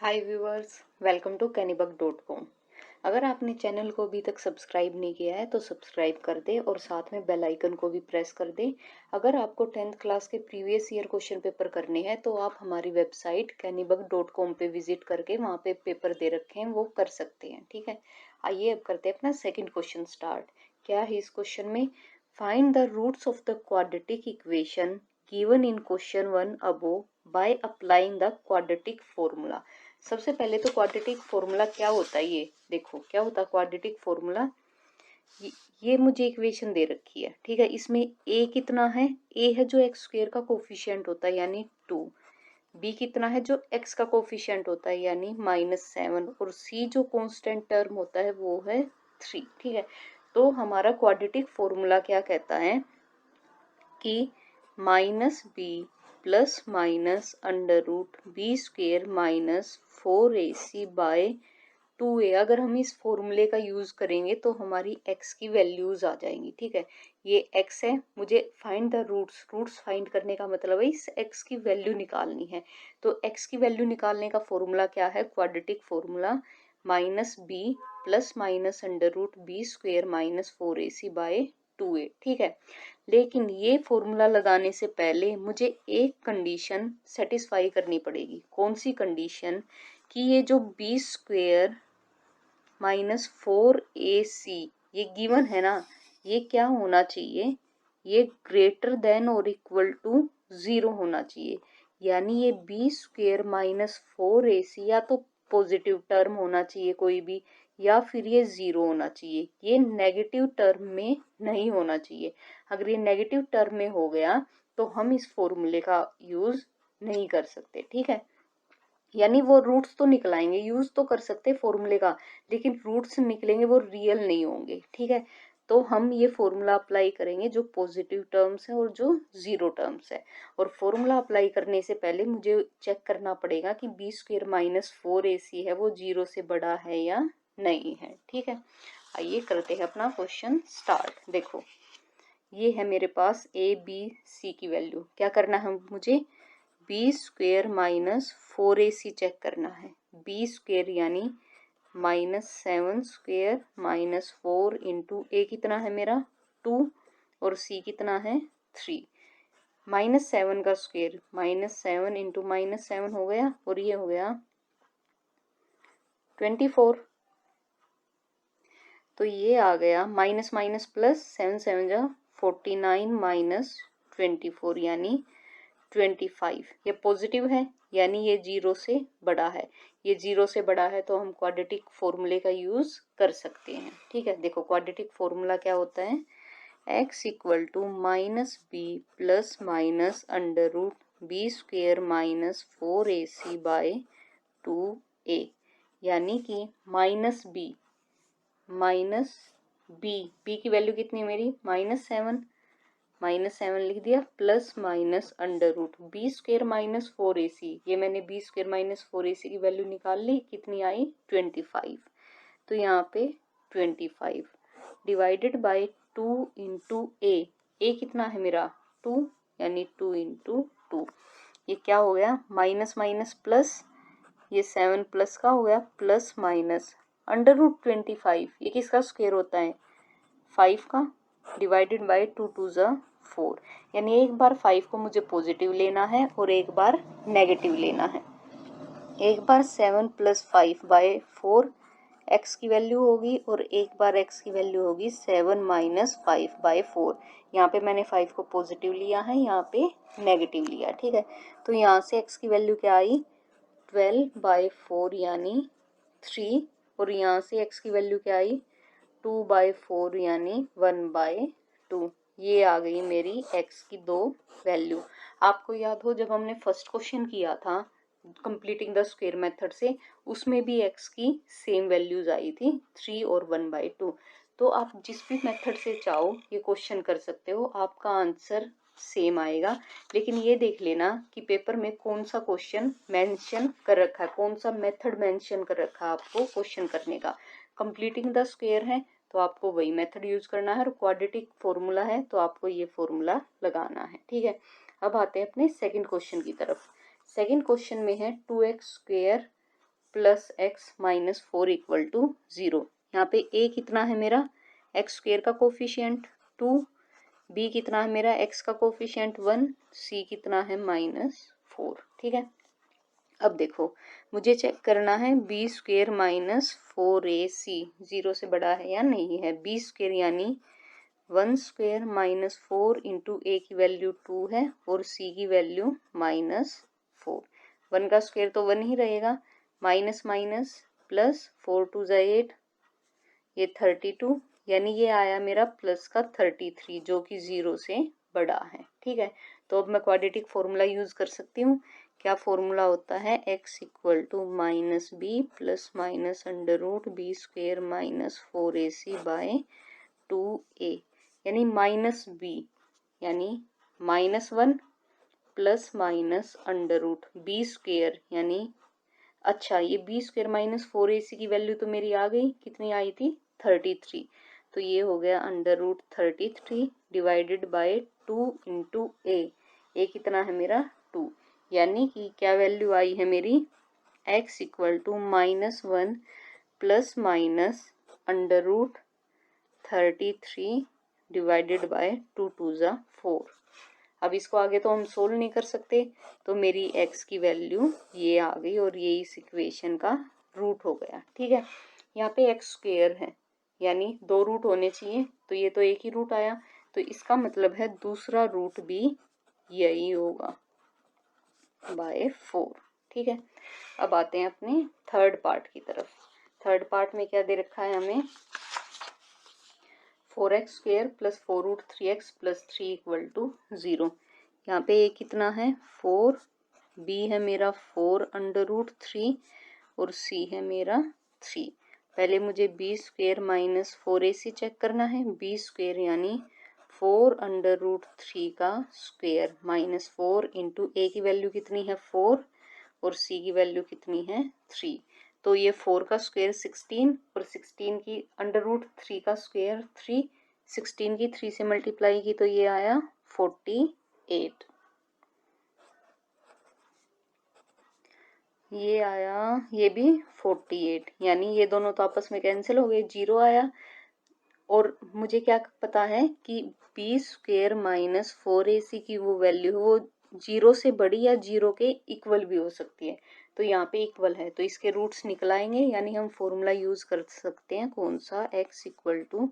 Hi viewers, welcome to cannybuck.com। अगर आपने channel को अभी तक सब्सक्राइब नहीं किया है तो सब्सक्राइब कर दे और साथ में बेल आइकन को भी प्रेस कर दे। अगर आपको 10th क्लास के प्रीवियस ईयर क्वेश्चन पेपर करने हैं तो आप हमारी वेबसाइट cannybuck.com पे विजिट करके वहाँ पे पेपर दे रखे हैं वो कर सकते हैं। ठीक है, आइए अब करते हैं अपना सेकेंड क्वेश्चन स्टार्ट। क्या है इस क्वेश्चन में? Find the roots of the quadratic equation given in question 1 above by applying the quadratic formula. सबसे पहले तो क्वाड्रेटिक फॉर्मूला क्या होता है, ये देखो क्या होता है क्वाड्रेटिक फॉर्मूला। ये मुझे इक्वेशन दे रखी है, ठीक है। इसमें ए कितना है? ए है जो एक्स स्क्वायर का कोफिशिएंट होता है यानी 2। बी कितना है? जो एक्स का कोफिशिएंट होता है यानी -7। और सी जो कांस्टेंट टर्म होता है वो है 3। ठीक है, तो हमारा क्वाड्रेटिक फॉर्मूला क्या कहता है कि -b plus minus under root B square -4ac/2a। अगर हम इस फॉर्मूले का यूज करेंगे तो हमारी x की वैल्यूज आ जाएंगी। ठीक है, ये x है, मुझे find the roots. Roots find करने का मतलब है इस x की वैल्यू निकालनी है। तो x की वैल्यू निकालने का फॉर्मूला क्या है? Quadratic formula -b plus minus under root B square -4ac/2a। ठीक है, लेकिन ये फॉर्मूला लगाने से पहले मुझे एक कंडीशन सेटिस्फाई करनी पड़ेगी। कौन सी कंडीशन? कि ये जो बी स्क्वेयर -4ac ये गिवन है ना, ये क्या होना चाहिए? ये ग्रेटर देन और इक्वल टू 0 होना चाहिए। यानी ये बी स्क्वेयर -4ac या तो पॉजिटिव टर्म होना चाहिए कोई भी, या फिर ये 0 होना चाहिए। ये नेगेटिव टर्म में नहीं होना चाहिए। अगर ये नेगेटिव टर्म में हो गया तो हम इस फॉर्मूले का यूज नहीं कर सकते। ठीक है, यानी वो रूट्स तो निकलाएंगे, यूज तो कर सकते फॉर्मूले का, लेकिन रूट्स निकलेंगे वो रियल नहीं होंगे। ठीक है, तो हम ये फॉर्मूला अप्लाई करेंगे जो पॉजिटिव टर्म्स है और जो 0 टर्म्स है। और फॉर्मूला अप्लाई करने से पहले मुझे चेक करना पड़ेगा कि बी स्क्वेयर -4ac है वो 0 से बड़ा है या नहीं है। ठीक है, आइए करते हैं अपना क्वेश्चन स्टार्ट। देखो ये है मेरे पास ए बी सी की वैल्यू। क्या करना है मुझे? बी स्क्वेयर -4ac चेक करना है। बी स्क्वेयर यानी -7 स्क्वेयर -4 इंटू ए कितना है मेरा 2 और सी कितना है 3। -7 का स्क्वेयर -7 इंटू -7 हो गया और ये हो गया 24। तो ये आ गया माइनस माइनस प्लस 7 7 जा 49 -24 यानी 25। ये पॉजिटिव है यानी ये 0 से बड़ा है। ये 0 से बड़ा है तो हम क्वाड्रेटिक फॉर्मूले का यूज कर सकते हैं। ठीक है, देखो क्वाड्रेटिक फॉर्मूला क्या होता है? x equal to -b plus minus under root B square -4ac/2a। यानी कि -b बी की वैल्यू कितनी है मेरी? -7 लिख दिया plus minus under root B square -4ac। ये मैंने बी स्क्वेयर -4ac की वैल्यू निकाल ली, कितनी आई? 25। तो यहाँ पे 25 डिवाइडेड बाय 2 इंटू ए कितना है मेरा 2 यानी 2 इंटू 2। ये क्या हो गया? माइनस माइनस प्लस, ये 7 प्लस का हो गया प्लस माइनस अंडर रूट 25। ये किसका स्क्वायर होता है? 5 का, डिवाइडेड बाय 2 2 ज़ा 4। यानी एक बार 5 को मुझे पॉजिटिव लेना है और एक बार नेगेटिव लेना है। एक बार 7 प्लस 5/4 एक्स की वैल्यू होगी और एक बार एक्स की वैल्यू होगी 7 माइनस 5/4। यहाँ पे मैंने 5 को पॉजिटिव लिया है, यहाँ पे नेगेटिव लिया। ठीक है, तो यहाँ से एक्स की वैल्यू क्या आई? 12/4 यानी 3। और यहाँ से x की वैल्यू क्या आई? 2/4 यानी 1/2। ये आ गई मेरी x की दो वैल्यू। आपको याद हो जब हमने फर्स्ट क्वेश्चन किया था कंप्लीटिंग द स्क्वायर मेथड से, उसमें भी x की सेम वैल्यूज आई थी 3 और 1/2। तो आप जिस भी मेथड से चाहो ये क्वेश्चन कर सकते हो, आपका आंसर सेम आएगा। लेकिन ये देख लेना कि पेपर में कौन सा क्वेश्चन मेंशन कर रखा है, कौन सा मेथड मेंशन कर रखा है आपको क्वेश्चन करने का। कंप्लीटिंग द स्क्वायर है तो आपको वही मेथड यूज करना है, और क्वाड्रेटिक फॉर्मूला है तो आपको ये फॉर्मूला लगाना है। ठीक है, अब आते हैं अपने सेकंड क्वेश्चन की तरफ। सेकंड क्वेश्चन में है 2x square plus x minus 4 equal to 0। यहाँ पे a कितना है मेरा, एक्स स्क्वेयर का कोफिशियंट 2, b कितना है मेरा, x का कोफिशियंट 1, c कितना है -4। ठीक है, अब देखो मुझे चेक करना है बी स्क्वेयर माइनस 4ac 0 से बड़ा है या नहीं है। बी स्क्वेयर यानी 1 स्क्वेयर माइनस 4 इंटू ए की वैल्यू 2 है और सी की वैल्यू -4। 1 का स्क्वेयर तो 1 ही रहेगा, माइनस माइनस प्लस 4 2 ज़ा 8, ये 32, यानी ये आया मेरा प्लस का 33 जो कि 0 से बड़ा है। ठीक है, तो अब मैं क्वाड्रेटिक फॉर्मूला यूज कर सकती हूँ। क्या फॉर्मूला होता है, x equal to minus b plus minus under root B square minus 4ac by 2a, यानी माइनस बी यानी -1 plus minus under root B square यानी, अच्छा ये बी स्क्वेयर माइनस 4ac की वैल्यू तो मेरी आ गई, कितनी आई थी 33, तो ये हो गया under root 33 divided by 2 into a कितना है मेरा 2, यानी कि क्या वैल्यू आई है मेरी, x equal to -1 plus minus under root 33 divided by 2 2 ज़ा 4। अब इसको आगे तो हम सोल्व नहीं कर सकते, तो मेरी x की वैल्यू ये आ गई और ये इस इक्वेशन का रूट हो गया। ठीक है, यहाँ पे x स्क्वेयर है यानी 2 रूट होने चाहिए, तो ये तो एक ही रूट आया, तो इसका मतलब है दूसरा रूट भी यही होगा बाय 4। ठीक है, अब आते हैं अपने थर्ड पार्ट की तरफ। थर्ड पार्ट में क्या दे रखा है हमें, 4x square plus 4 root 3x plus 3 equal to 0। यहाँ पे a कितना है 4, b है मेरा 4 अंडर रूट 3 और c है मेरा 3। पहले मुझे b square minus 4ac check करना है। b स्क्वेयर यानी 4 अंडर रूट 3 का स्क्वेयर माइनस 4 इंटू a की वैल्यू कितनी है 4 और c की वैल्यू कितनी है 3, तो ये 4 का स्क्वेयर 16 और 16 की अंडर रूट 3 का स्क्वेयर 3, 16 की 3 से मल्टीप्लाई की तो ये आया 48, ये आया ये भी 48, यानी ये दोनों तो आपस में कैंसिल हो गए, 0 आया। और मुझे क्या पता है कि बी स्क्वेयर माइनस 4ac की वो वैल्यू वो 0 से बड़ी या 0 के इक्वल भी हो सकती है, तो यहाँ पे इक्वल है तो इसके रूट्स निकल आएंगे, यानी हम फॉर्मूला यूज कर सकते हैं कौन सा, x equal to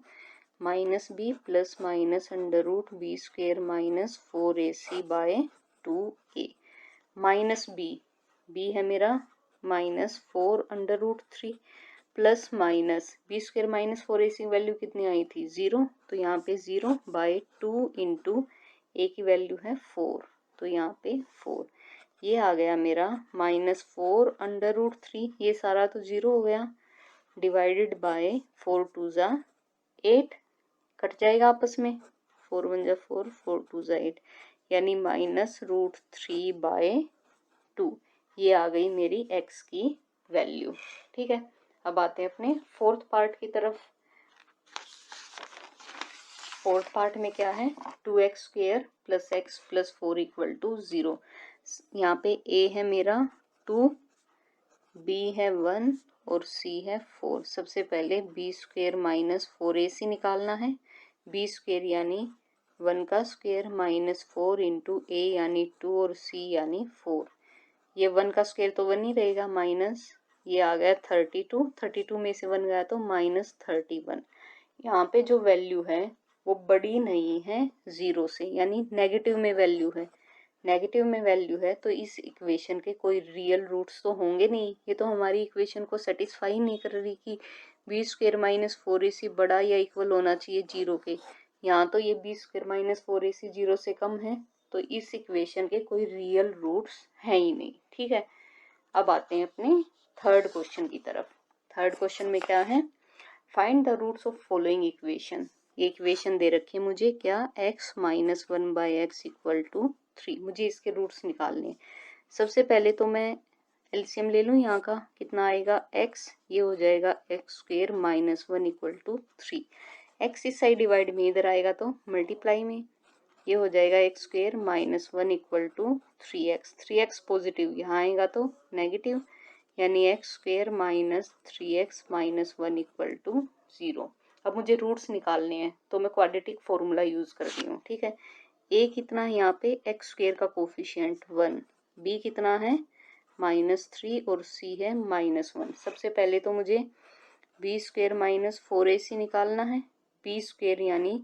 minus b plus minus under root B square minus 4ac by 2a। Minus b है मेरा -4 under root 3 plus minus b square minus 4ac value कितनी आई थी 0, तो यहाँ पे 0 बाय 2 इंटू ए की वैल्यू है 4, तो यहाँ पे 4, ये आ गया मेरा -4 अंडर रूट 3, ये सारा तो 0 हो गया, डिवाइडेड बाय 4 2 ज़ा 8, कट जाएगा आपस में, 4 1 ज़ा 4 4 2 ज़ा 8, यानी -√3 बाय 2, ये आ गई मेरी x की वैल्यू। ठीक है, अब आते हैं अपने फोर्थ पार्ट की तरफ। फोर्थ पार्ट में क्या है, 2x square plus x plus 4 equal to 0। यहाँ पे a है मेरा 2, b है 1 और c है 4। सबसे पहले b स्क्वेयर माइनस 4ac निकालना है। b स्क्वेयर यानी 1 का स्क्वेयर माइनस 4 इंटू a यानी 2 और c यानी 4, ये 1 का स्क्वायर तो 1 ही रहेगा, माइनस ये आ गया 32 में से 1 गया तो -31। यहाँ पे जो वैल्यू है वो बड़ी नहीं है 0 से, यानी नेगेटिव में वैल्यू है, नेगेटिव में वैल्यू है तो इस इक्वेशन के कोई रियल रूट्स तो होंगे नहीं, ये तो हमारी इक्वेशन को सेटिस्फाई नहीं कर रही कि बी स्क्वेयर माइनस 4ac बड़ा या इक्वल होना चाहिए 0 के। यहाँ तो ये बी स्क्वेयर माइनस 4ac 0 से कम है, तो इस इक्वेशन के कोई रियल रूट्स हैं ही नहीं। ठीक है, अब आते हैं अपने थर्ड क्वेश्चन की तरफ। थर्ड क्वेश्चन में क्या है, find the roots of following equation. ये इक्वेशन दे रखी है मुझे, क्या x minus 1 by x equal to 3, मुझे इसके रूट्स निकालने हैं। सबसे पहले तो मैं एलसीएम ले लूँ, यहाँ का कितना आएगा x, ये हो जाएगा x square minus 1 equal to 3, x इस साइड डिवाइड में इधर आएगा तो मल्टीप्लाई में, ये हो जाएगा x square minus 1 equal to 3x, 3x positive यहाँ आएगा तो नेगेटिव, यानी x square minus 3x minus 1 equal to 0। अब मुझे रूट्स निकालने हैं तो मैं क्वाड्रेटिक फॉर्मूला यूज कर रही हूँ, ठीक है। a कितना है यहाँ पे, एक्स स्क्वेयर का कोफिशिएंट 1, b कितना है -3 और c है -1। सबसे पहले तो मुझे b स्क्वेयर माइनस 4ac निकालना है। b स्क्वेयर यानी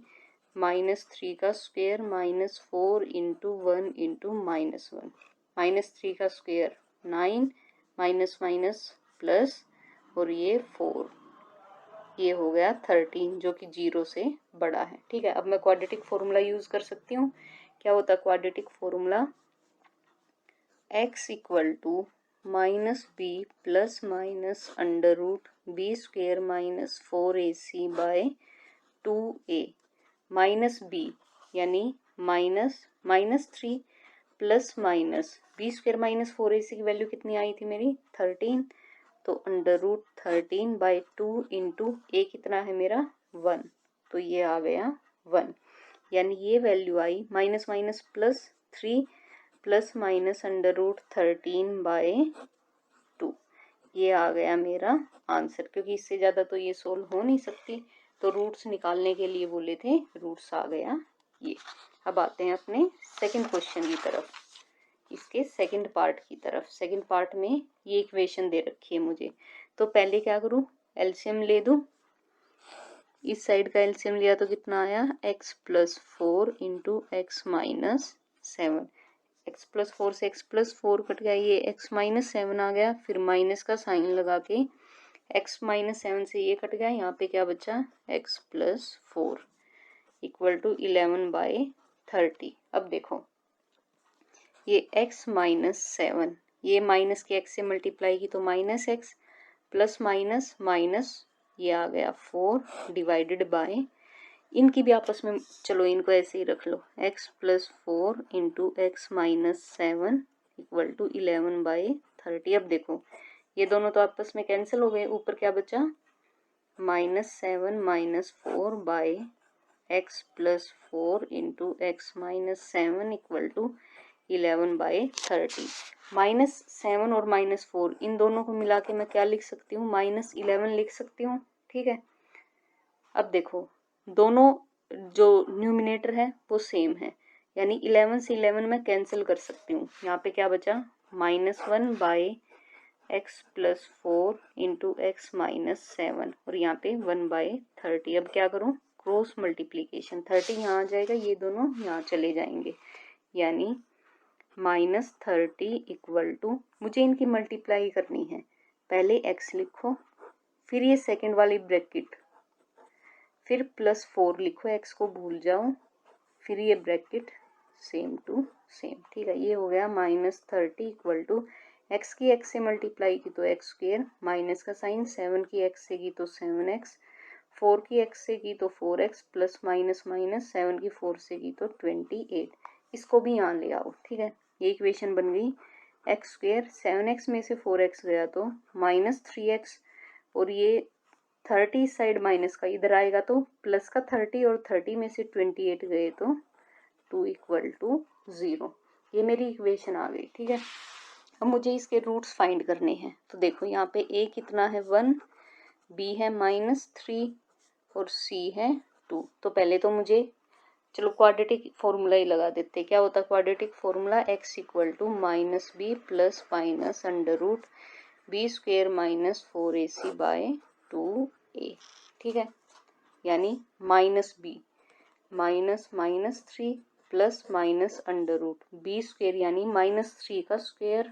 -3 का स्क्वेयर -4 इंटू 1 इंटू -1, -3 का स्क्वेयर 9, माइनस माइनस प्लस और ये 4, ये हो गया 13 जो कि 0 से बड़ा है, ठीक है। अब मैं क्वाड्रेटिक फॉर्मूला यूज कर सकती हूँ। क्या होता है quadratic formula, x equal to minus b plus minus under root B square minus 4ac by 2a minus b यानी -3 plus minus b square minus 4ac की वैल्यू कितनी आई थी मेरी 13, तो under root 13 by 2 into a कितना है मेरा 1, तो ये आ गया 1, यानी ये वैल्यू आई minus minus plus 3 plus minus under root 13 by 2, ये आ गया मेरा आंसर। क्योंकि इससे ज़्यादा तो ये सोल्व हो नहीं सकती, तो रूट्स निकालने के लिए बोले थे, रूट्स आ गया ये। अब आते हैं अपने सेकंड क्वेश्चन की तरफ, इसके सेकंड पार्ट की तरफ। सेकंड पार्ट में ये इक्वेशन दे रखी है मुझे, तो पहले क्या करूँ, एलसीएम ले दूँ। इस साइड का एलसीएम लिया तो कितना आया, x plus 4 into x minus 7, x plus 4 से x प्लस 4 कट गया, ये x माइनस 7 आ गया, फिर माइनस का साइन लगा के x माइनस 7 से ये कट गया, यहाँ पे क्या बचा x plus 4 equal to 11 by 30। अब देखो ये x माइनस 7, ये माइनस के x से मल्टीप्लाई की तो minus x plus minus minus, ये आ गया 4 डिवाइडेड बाय, इनकी भी आपस में, चलो इनको ऐसे ही रख लो, x plus 4 into x minus 7 equal to 11 by 30। अब देखो ये दोनों तो आपस में कैंसिल हो गए, ऊपर क्या बचा -7 minus 4 by x plus 4 into x minus 7 equal to 11 by 30। -7 और -4 इन दोनों को मिला के मैं क्या लिख सकती हूँ, -11 लिख सकती हूँ, ठीक है। अब देखो दोनों जो न्यूमिनेटर है वो सेम है, यानी 11 से 11 मैं कैंसिल कर सकती हूँ। यहाँ पे क्या बचा -1 by x plus 4 into x minus 7 और यहाँ पे 1 बाई 30। अब क्या करूँ, क्रॉस मल्टीप्लीकेशन, 30 यहाँ आ जाएगा, ये दोनों यहाँ चले जाएंगे, यानी -30 इक्वल टू, मुझे इनकी मल्टीप्लाई करनी है, पहले x लिखो, फिर ये सेकंड वाली ब्रैकेट, फिर प्लस 4 लिखो, x को भूल जाओ, फिर ये ब्रैकेट सेम टू सेम, ठीक है। ये हो गया -30 इक्वल टू, x की x से मल्टीप्लाई की तो एक्स स्क्वेयर, माइनस का साइन, 7 की x से की तो 7x, 4 की x से की तो 4x, प्लस माइनस माइनस 7 की 4 से की तो 28, इसको भी यहाँ ले आओ, ठीक है। ये इक्वेशन बन गई एक्स स्क्वेयर, 7x में से 4x गया तो -3x, और ये 30 साइड माइनस का इधर आएगा तो प्लस का 30, और 30 में से 28 गए तो 2 इक्वल टू 0। ये मेरी इक्वेशन आ गई, ठीक है। अब मुझे इसके रूट्स फाइंड करने हैं, तो देखो यहाँ पे a कितना है 1, b है -3 और c है 2। तो पहले तो मुझे, चलो क्वाड्रेटिक फॉर्मूला ही लगा देते। क्या होता है quadratic formula, x equal to minus b plus minus under root B square minus 4ac by 2a, ठीक है। यानी minus b minus -3 plus minus under root B square यानी -3 का स्क्वेयर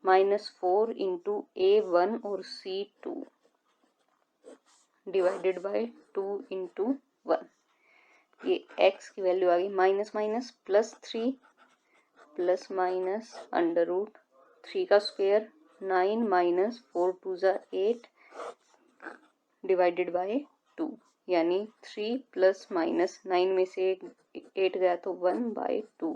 -4 इंटू a1 और c2 डिवाइडेड बाय 2 इंटू 1। ये x की value आ गई, minus minus plus 3 plus minus under root 3 का स्क्वेयर 9 माइनस 4 2 ज़ा 8 डिवाइडेड बाय 2, यानी 3 प्लस माइनस 9 में से 8 गया तो 1 बाय 2,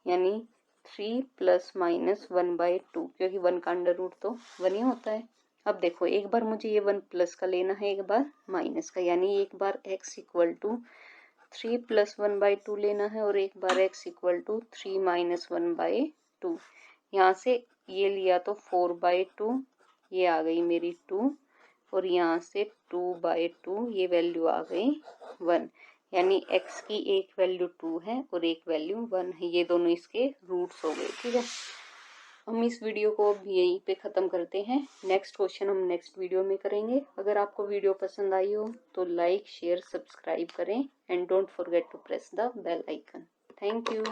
यानी 3 प्लस माइनस 1 बाय 2, क्योंकि 1 का अंडर रूट तो 1 ही होता है। अब देखो एक बार मुझे ये 1 प्लस का लेना है, एक बार माइनस का, यानी एक बार x equal to 3 plus 1 by 2 लेना है और एक बार x equal to 3 minus 1 by 2, यहाँ से ये लिया तो 4/2, ये आ गई मेरी 2, और यहाँ से 2/2 ये वैल्यू आ गई 1, यानी x की एक वैल्यू 2 है और एक वैल्यू 1 है, ये दोनों इसके रूट्स हो गए। ठीक है, हम इस वीडियो को अब यहीं पे ख़त्म करते हैं। नेक्स्ट क्वेश्चन हम नेक्स्ट वीडियो में करेंगे। अगर आपको वीडियो पसंद आई हो तो लाइक शेयर सब्सक्राइब करें and don't forget to press the bell icon. Thank you.